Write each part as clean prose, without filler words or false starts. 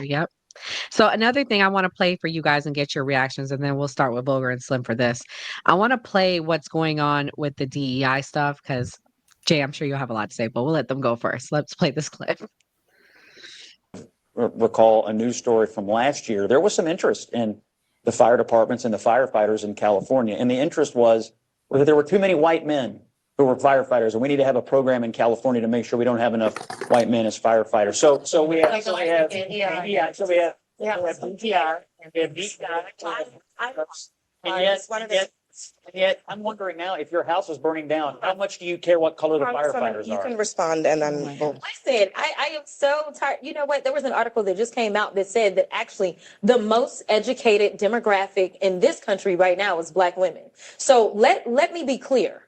Yep. So another thing I want to play for you guys and get your reactions, and then we'll start with Boger and Slim for this. I want to play what's going on with the DEI stuff because Jay, I'm sure you'll have a lot to say, but we'll let them go first. Let's play this clip. Recall a news story from last year. There was some interest in the fire departments and the firefighters in California, and the interest was that there were too many white men who were firefighters, and we need to have a program in California to make sure we don't have enough white men as firefighters. So we have and yet, I'm wondering now, if your house is burning down, how much do you care what color the firefighters You are? can respond and then we'll... Listen, I am so tired. You know what? There was an article that just came out that said that actually the most educated demographic in this country right now is Black women. So let me be clear.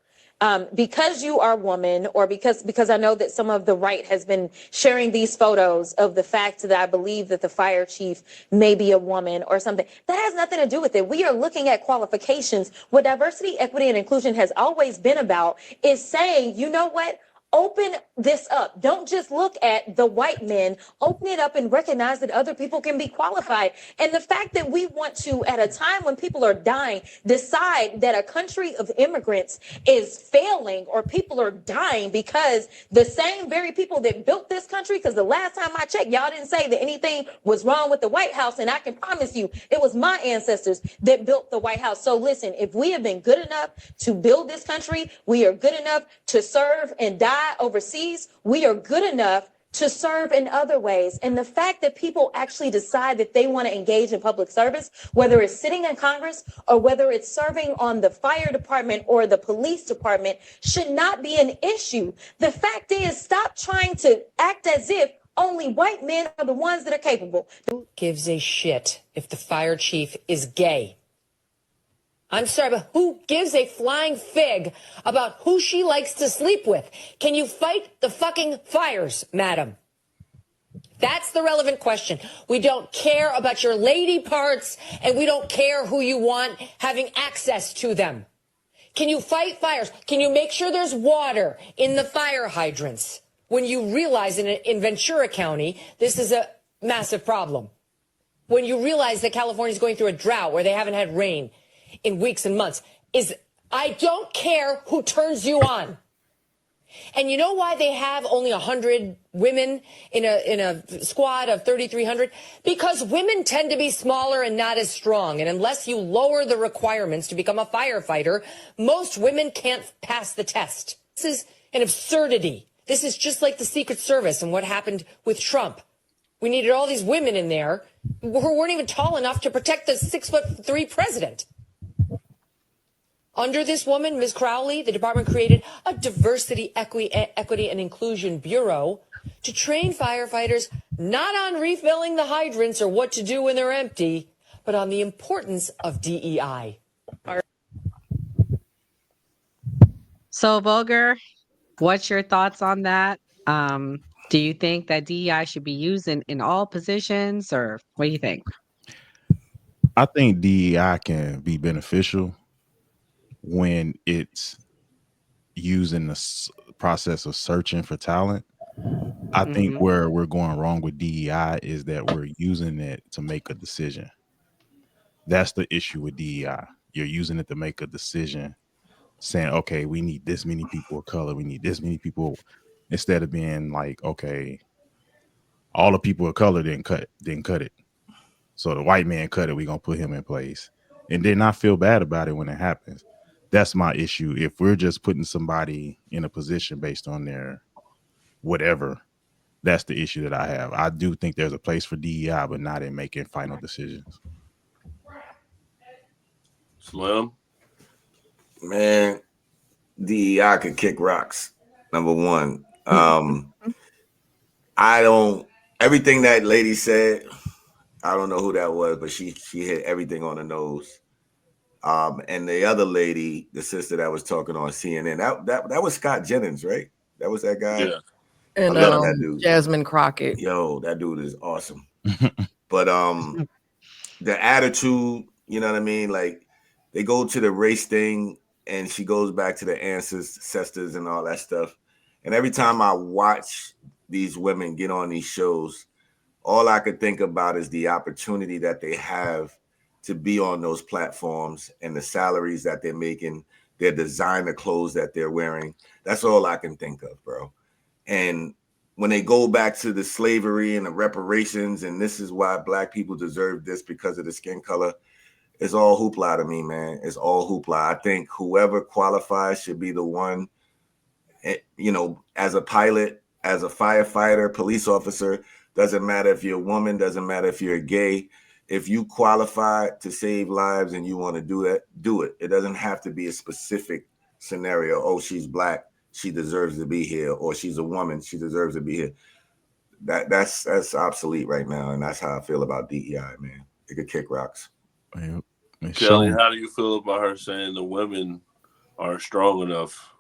Because you are a woman, or because I know that some of the right has been sharing these photos of the fact that I believe that the fire chief may be a woman or something, that has nothing to do with it. We are looking at qualifications. What diversity, equity, and inclusion has always been about is saying, you know what? Open this up. Don't just look at the white men. Open it up and recognize that other people can be qualified. And the fact that we want to, at a time when people are dying, decide that a country of immigrants is failing or people are dying because the same very people that built this country, because the last time I checked, y'all didn't say that anything was wrong with the White House. And I can promise you, it was my ancestors that built the White House. So listen, if we have been good enough to build this country, we are good enough to serve and die overseas, we are good enough to serve in other ways. And the fact that people actually decide that they want to engage in public service, whether it's sitting in Congress or whether it's serving on the fire department or the police department, should not be an issue. The fact is, stop trying to act as if only white men are the ones that are capable. Who gives a shit if the fire chief is gay? I'm sorry, but who gives a flying fig about who she likes to sleep with? Can you fight the fucking fires, madam? That's the relevant question. We don't care about your lady parts, and we don't care who you want having access to them. Can you fight fires? Can you make sure there's water in the fire hydrants when you realize in Ventura County this is a massive problem? When you realize that California is going through a drought where they haven't had rain in weeks and months, I don't care who turns you on. And you know why they have only 100 women in a squad of 3,300? Because women tend to be smaller and not as strong. And unless you lower the requirements to become a firefighter, most women can't pass the test. This is an absurdity. This is just like the Secret Service and what happened with Trump. We needed all these women in there who weren't even tall enough to protect the 6'3" president. Under this woman, Ms. Crowley, the department created a diversity, equity, and inclusion bureau to train firefighters not on refilling the hydrants or what to do when they're empty, but on the importance of DEI. So, Boger, what's your thoughts on that? Do you think that DEI should be used in all positions, or what do you think? I think DEI can be beneficial when it's used in the process of searching for talent. I think where we're going wrong with DEI is that we're using it to make a decision. That's the issue with DEI. You're using it to make a decision, saying, okay, we need this many people of color, we need this many people, instead of being like, okay, all the people of color didn't cut it. So the white man cut it, we're gonna put him in place. And then not feel bad about it when it happens. That's my issue. If we're just putting somebody in a position based on their whatever, that's the issue that I have. I do think there's a place for DEI, but not in making final decisions. Slim? Man, DEI could kick rocks. Number one. Everything that lady said, I don't know who that was, but she hit everything on the nose. And the other lady, the sister that was talking on CNN, that was Scott Jennings, right? That was that guy. Yeah. And I love that dude. Jasmine Crockett. Yo, that dude is awesome. But the attitude, you know what I mean? Like, they go to the race thing and she goes back to the ancestors and all that stuff. And every time I watch these women get on these shows, all I could think about is the opportunity that they have to be on those platforms and the salaries that they're making, their designer clothes that they're wearing. That's all I can think of, bro. And when they go back to the slavery and the reparations, and this is why black people deserve this because of the skin color, it's all hoopla to me, man. It's all hoopla. I think whoever qualifies should be the one, you know, as a pilot, as a firefighter, police officer, doesn't matter if you're a woman, doesn't matter if you're gay. If you qualify to save lives and you want to do that, do it. It doesn't have to be a specific scenario. Oh, she's black, she deserves to be here, or she's a woman, she deserves to be here. That's obsolete right now, and that's how I feel about DEI, man. It could kick rocks. Man, Kelly, how do you feel about her saying the women aren't strong enough?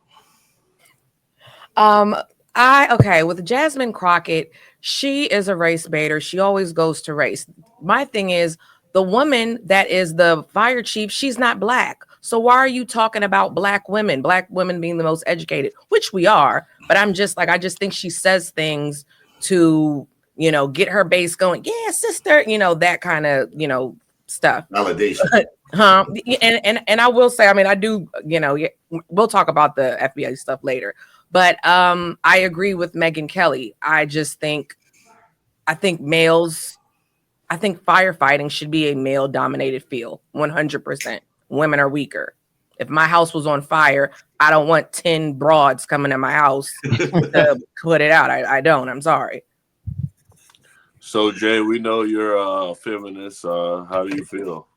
Okay, with Jasmine Crockett, she is a race baiter. She always goes to race. My thing is, the woman that is the fire chief, she's not black. So why are you talking about black women being the most educated, which we are, but I just think she says things to, you know, get her base going. Yeah, sister, you know, that kind of, you know, stuff. Validation. And I will say, I mean, I do, you know, we'll talk about the FBI stuff later. But I agree with Megyn Kelly. I think firefighting should be a male-dominated field, 100%. Women are weaker. If my house was on fire, I don't want 10 broads coming in my house to put it out. I don't. I'm sorry. So, Jay, we know you're a feminist. How do you feel?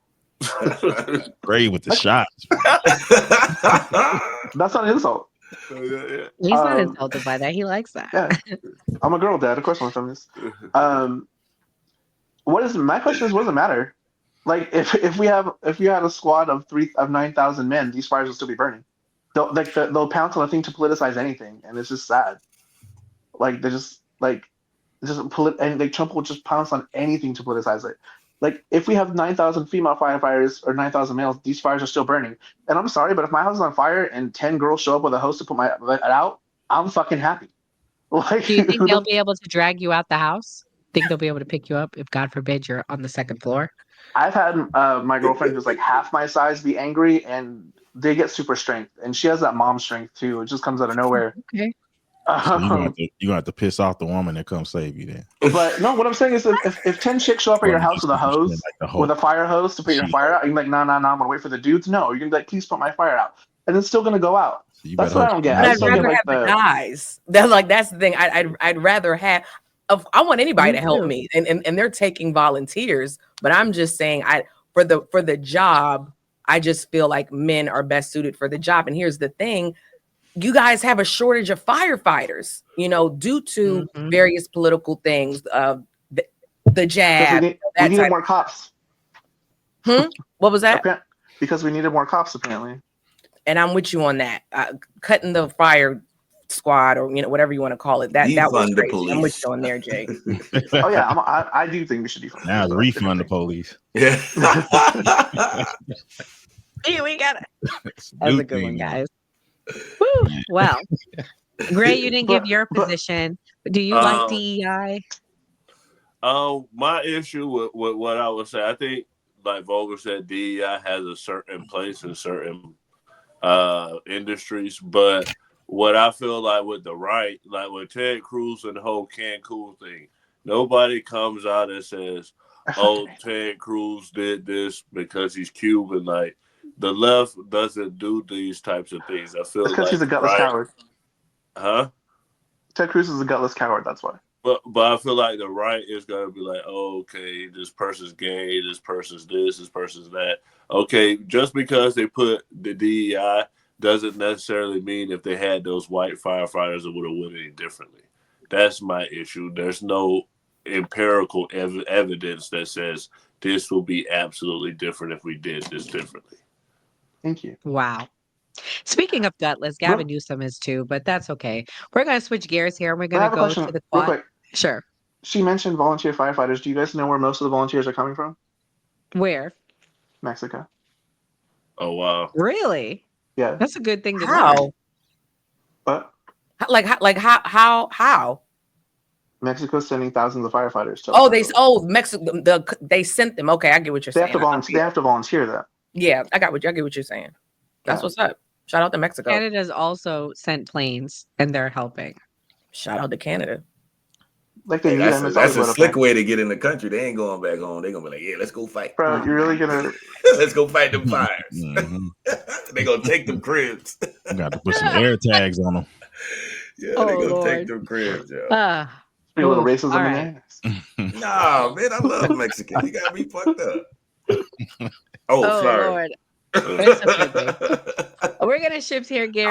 Great with the shots. That's not an insult. Yeah. He's not insulted by that. He likes that. Yeah, I'm a girl dad. Of course, I'm a feminist. My question is, what does it matter? Like, if you had a squad of 9,000 men, these fires will still be burning. They'll pounce on a thing to politicize anything, and it's just sad. Like they're just like and like Trump will just pounce on anything to politicize it. Like, if we have 9,000 female firefighters or 9,000 males, these fires are still burning. And I'm sorry, but if my house is on fire and 10 girls show up with a hose to put my out, I'm fucking happy. Like, Do you think they'll be able to drag you out the house? Think they'll be able to pick you up if, God forbid, you're on the second floor? I've had my girlfriend who's like half my size be angry, and they get super strength. And she has that mom strength too. It just comes out of nowhere. Okay. So you're gonna have to piss off the woman that comes save you then. But no, what I'm saying is, if 10 chicks show up at your house with a hose, with a fire hose to put your fire out, you're like, nah, I'm gonna wait for the dudes. No, you're gonna be like, please put my fire out, and it's still gonna go out. So that's what I don't get. I'd rather have the guys. That's the thing. I'd rather have. I want anybody to help me, and they're taking volunteers. But I'm just saying, for the job, I just feel like men are best suited for the job. And here's the thing. You guys have a shortage of firefighters, you know, due to various political things, the jab. We needed more cops. What was that? Because we needed more cops, apparently. And I'm with you on that. Cutting the fire squad, or, you know, whatever you want to call it. That was crazy. I'm with you on there, Jay. Oh yeah, I do think we should defund. Now refund the police. Yeah. Hey, we got it. That's a good one, guys. Woo. Well, Gray, you didn't give your position. Do you like DEI? My issue with what I would say, I think, like Vogel said, DEI has a certain place in certain industries, but what I feel like with the right, like with Ted Cruz and the whole Cancun thing, nobody comes out and says, "Oh, Ted Cruz did this because he's Cuban." Like, the left doesn't do these types of things. I feel because he's a gutless coward. Huh? Ted Cruz is a gutless coward. That's why. But I feel like the right is gonna be like, oh, okay, this person's gay, this person's this person's that. Okay, just because they put the DEI doesn't necessarily mean if they had those white firefighters, it would have went any differently. That's my issue. There's no empirical evidence that says this will be absolutely different if we did this differently. Thank you. Wow. Speaking of gutless, Gavin Newsom is too, but that's okay. We're going to switch gears here. We're going to go to the quad. Real quick. Sure. She mentioned volunteer firefighters. Do you guys know where most of the volunteers are coming from? Where? Mexico. Oh, wow. Really? Yeah. That's a good thing to know. What? Like how? Mexico's sending thousands of firefighters to. Oh, Mexico. They sent them. Okay, I get what you're They saying. have to volunteer. They have to volunteer that. Yeah, I get what you're saying. That's Yeah. what's up. Shout out to Mexico. Canada's also sent planes and they're helping. Shout out to Canada. Like they Hey, need them. It's that's always a about slick way to get in the country. They ain't going back home. They're gonna be like, yeah, let's go fight. Bro, you're really gonna Let's go fight them fires. Mhm. They gonna take them cribs. You got to put some air tags on them. Yeah, Oh, they gonna Lord. take them cribs, yo. be a little Ooh, racism all in right. there. Nah, man, I love Mexicans. You gotta be fucked up. Oh, Oh, sorry. Lord. It's okay, babe. We're going to shift here, Gary.